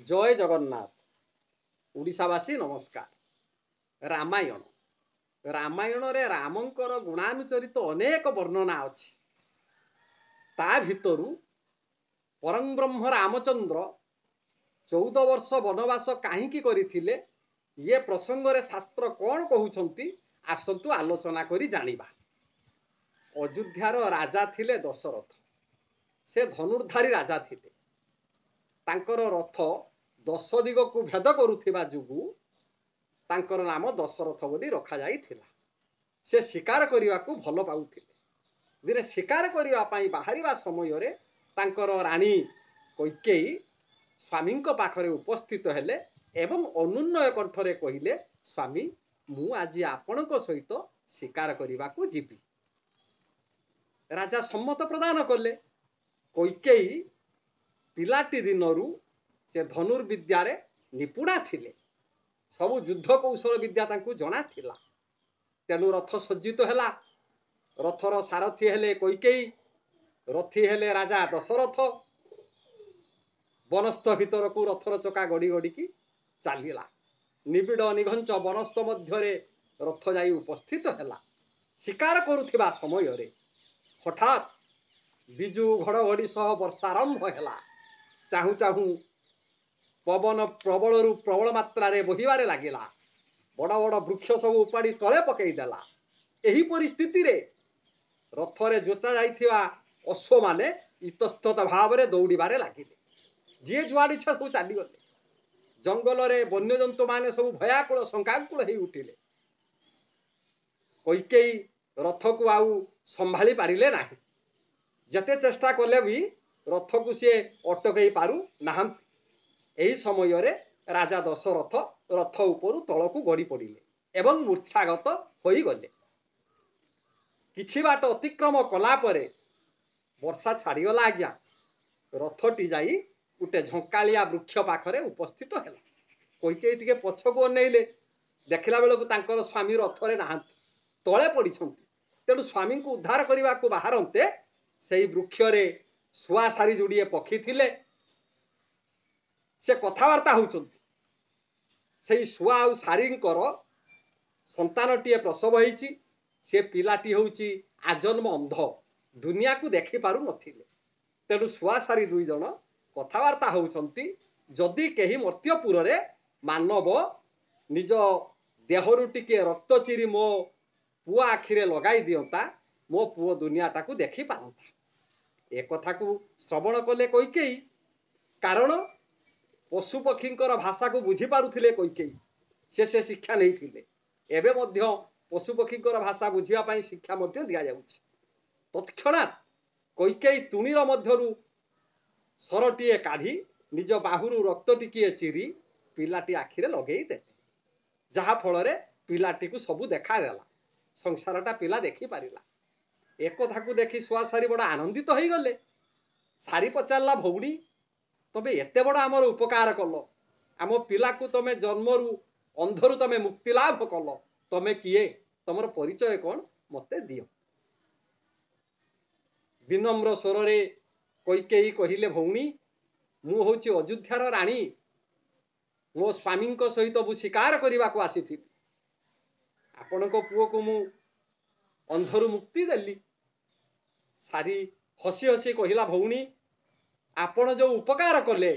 जय जगन्नाथ ओडिशावासी नमस्कार। रामायण रामायण रे रामंकर गुणानुचरित अनेक वर्णना अछि। ता भितरु परम ब्रह्म रामचंद्र 14 वर्ष वनवास काहींकी करिथिले ये प्रसंग रे शास्त्र कोन कहउछंती आसंतु आलोचना करी जानिबा। अयोध्यार राजा थिले दशरथ। से धनुर्धारी राजा थिले। तांकर रथ 10 दिग को भेद करुथिबा जुगु तांकर नाम दशरथ बोली रखा जाइथिला। से शिकार करिवा को भल पाउथिले। दिने शिकार करिवा पई बाहरिबा समय रे तांकर रानी कैकेयी स्वामी पाखरे उपस्थित हेले एवं अनुन्नय कंठरे कहिले, स्वामी मु आज आपणक सहित शिकार करिवा को जिबी। राजा सम्मत प्रदान कले। कैकेयी पिलाटी दिनरू से धनुर्विद्या रे निपुणा थिले। सबु युद्ध कौशल विद्या तांकु जणा थिला। तेनु रथ सज्जित हेला। रथर सारथी हेले कैकेयी, रथी हेले राजा दशरथ। वनस्थ भितर को रथर चका गड़ी गड़ी की चलिला। निबिड़ निघंच वनस्थ मध्यरे रथ जाई उपस्थित हेला। शिकार करुथिबा समय रे हठात बिजु घड़घड़ी सह वर्षारंभ हेला। चाहू चाहू पवन प्रबल रु प्रबल मात्रा रे बहिबारे लागिला। बड़ बड़ वृक्ष सब उपाड़ी तले पकई देला। एही परिस्थिति रे रथरे जोचा जाइथिबा अश्व माने इतस्तत भाव रे दौड़ीबारे लागिले। जे जुआड़ी छा सब चली गले। जंगल रे वन्य जंतु माने सब भयाकुल शंकाकुल हेई उठिले। कैकेयी रथ को आउ संभाली पारिले नाही। जते चेष्टा कले भी रथ को से अटकई पारु नाहंती। एही समय रे राजा दशरथ रथ उपरु तळकु गड़ी पड़िले एवं मूर्छागत होई गले। किछि बाट अतिक्रम कला परे वर्षा छाड़ी गला। आज्ञा रथटी जाई उटे झंकालिया वृक्ष पाखरे उपस्थित हेला। कैकेयी टिके पछको अनेइले। देखिला बेलकु तांकर स्वामी रथरे नाहंती, तळे पड़िछंती। तेणु स्वामी को उद्धार करने को बाहरते से वृक्ष रे शुआ सारी जोड़िए पक्षी थिले। से कथबार्ता होउचंती। से शुआ आ सारींकर संतानटीए प्रसव होईची। से पिलाटी होउची आजन्म अंध, दुनिया को देखि पारु नथिले। तेणु शुआ सारी दुई जन कथबार्ता होउचंती। जदि केही मर्त्यपुर रे मानव निज देहरु टिके रक्त चिरी मो पुआ आखिरे लगाई दियंता, मो पुओ दुनियाटा को देखि पारंता। ए कथा को श्रवण कले कैकेयी। कारण पशु पक्षींकर भाषा को बुझी पारुथिले कैकेयी। से शिक्षा नहीं थिले। एबे मध्य पशु पक्षींकर भाषा बुझिबा पई शिक्षा मध्य दिया जाउछि। तत्क्षणात कैकेयी तुणीर मध्यरु सरटीए काढ़ी निज बाहुरु रक्त टिकिए चिरी पिलाटी आखिरे लगेई दे। जहा फल रे पिलाटी को सबु देखा देला। संसारटा पिला देखि पारिला। एक कथा को देखि शुआ सारी बड़ा आनंदित हो गले। सारी पचारला, भौणी तमे एते बड़ा आमर उपकार कल। आम पिला को तमे जन्मरु अंधरु तमे मुक्ति लाभ कल। तमे किए, तमर परिचय कौन मते दियो। विनम्र स्वर रे कैकेयी कहिले, भौणी मु होची अयोध्यार रानी। मो स्वामी सहित मु शिकार करने को आसी। आपण को पुओ को मु अंधरु मुक्ति देली। सारी हसी हसी कहिला, भौणी आपण जो उपकार कले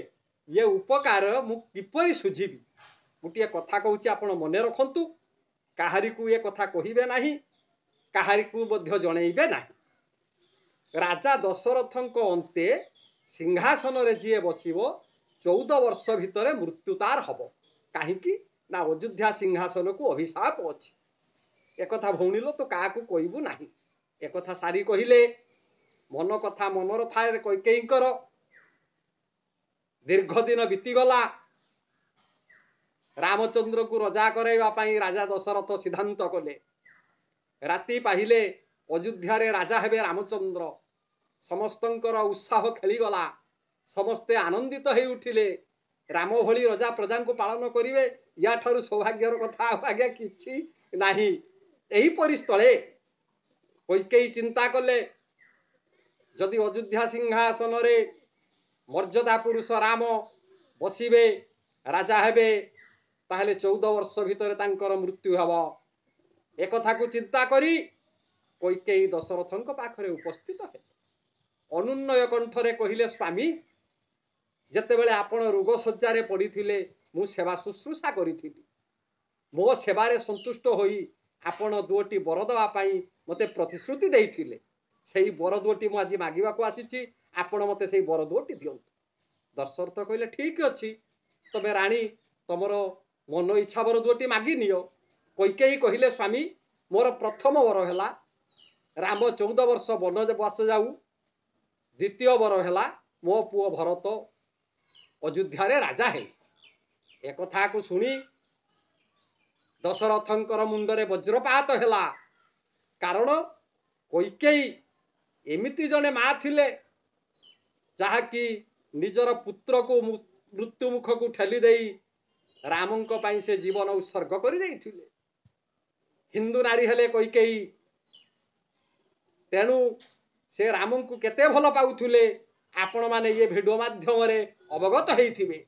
ये उपकार मु किपरि सुझीबी। गोटे कथा कहूची, आपण मने रखंतु। काहारी को ये कथा कहिबे नाही, काहारी को मध्य जणैबे नाही। राजा दशरथंक अंते सिंहासन रे जिए बसिबो 14 वर्ष भितरे मृत्युतार हबो। काहींकी ना अयोध्या सिंहासन को अभिशाप अछि। एक कथा भौणी लो तो काहा को कहबू नाही। एक कथा सारी कहिले। मन कथा मनर थाए कैकेयींकर। दीर्घ दिन बीतीगला। रामचंद्र को रजा कराइबा पई राजा दशरथ सिद्धांत कले। राति पाहिले अयोध्या रे राजा हेबे रामचंद्र। समस्तंकर उत्साह खेली गला। समस्ते आनंदित हो उठिले। राम भली रजा प्रजा को पालन करिवे, या ठारू सौभाग्यर कथा आज्ञा किछि नाही। एही परिस्थळे कैकेयी चिंता कले, जदि अयोध्या सिंहासन रे मर्यादा पुरुष राम बसिबे राजा हेबे ताहले 14 वर्ष भितर तांकर मृत्यु हब एक कथा को चिंता करी कैकेयी दशरथଙ୍କ पाखरे उपस्थित है अनुन्नय कंठरे कहिले स्वामी जेतेबेले आपण रोग सज्जारे पड़िथिले मु सेवा शुश्रूषा करिथिली मो सेवारे संतुष्ट होई आपण दुओटी वर दवा पाई मते प्रतिश्रुति देइथिले सेही वर दुओटी मु आज मागिबा को आसीची आपण मते सेही वर दुओटी दियंतु दशरथ कहले ठीक अछि तबे रानी तमर मन इच्छा वर दुओटी मागी नियो कैकेयी कहिले स्वामी मोर प्रथम वर हैला राम 14 वर्ष वनवास जाऊ द्वितीय वर हैला मो पुओ भरत अयोध्या रे राजा है एक कथा को सुनी दशरथंकर मुंडरे वज्रपात हैला कारण कैकेयी एमिति जने मा थिले जहा कि निजर पुत्र को मृत्यु मुख को ठेली देई रामंक पाई से जीवन उत्सर्ग कर देइथिले हिंदू नारी हेले कैकेयी तेणु से राम को केते भल पाउथुले आपण माने ये वीडियो माध्यम रे अवगत हेइथिबे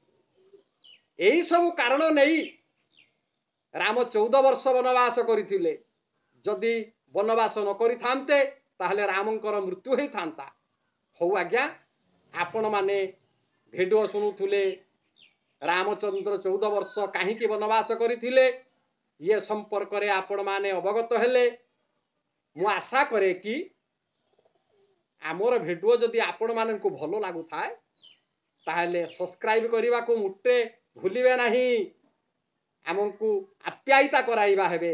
एही सब कारण नहीं राम 14 वर्ष वनवास करथिले जदि वनवास न करि थांते ताहले रामंकर मृत्यु हेइ थांता हो आज्ञा आपण माने वीडियो सुनुथुले रामचंद्र 14 वर्ष काहींकी वनवास करथिले ये संपर्क रे आपण माने अवगत हेले मु आशा करे कि आमर वीडियो जदि आपण माननकु भलो लागु थाए ताहले सब्सक्राइब करिबा को मुट्टे भूलिबे नाही आमंकु आप्यायिता कराइबा हेबे